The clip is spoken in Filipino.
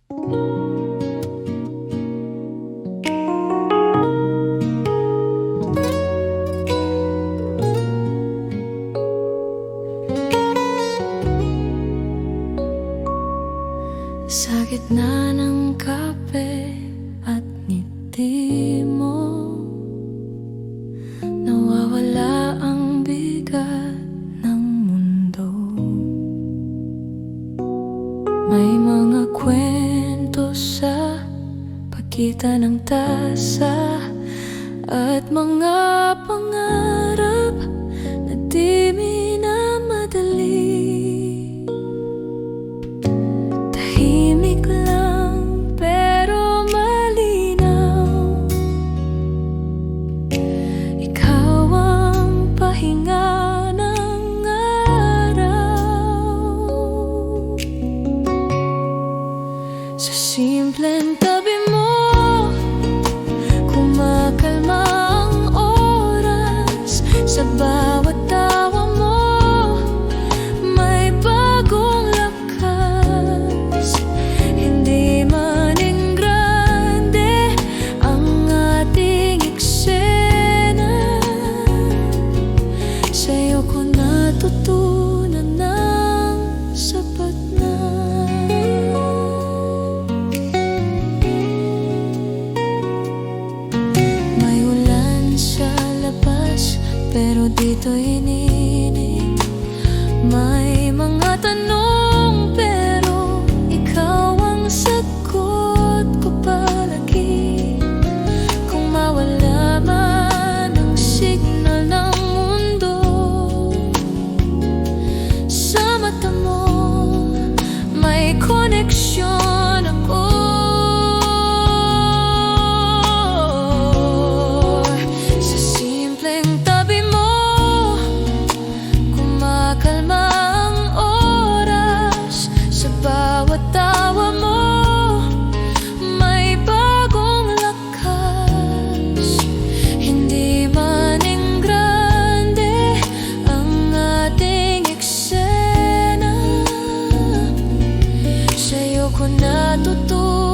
Sa gitna ng kape at ngiti mo, nawawala ang bigat ng mundo. May mga kwento sa pagitan ng tasa at mga pangarap na di minamadali. Tahimik lang pero malinaw, ikaw ang pahinga ng araw. Sa simpleng tabi mo, kumakalma ang oras. Sa bawat tawa mo, may bagong lakas. Hindi maning grande ang ating eksena, sa'yo ko natutunan ng sapat na. May ulan sa labas pero dito iniinit. May mga tanong pero ikaw ang sagot ko palagi. Kung mawala man ang signal ng mundo, sa mata mo may koneksyon ako. Sa simpleng tabi mo, kumakalma ang oras. Sa bawat tawa mo, may bagong lakas. Hindi maning grande ang ating eksena, sa'yo ko natutunan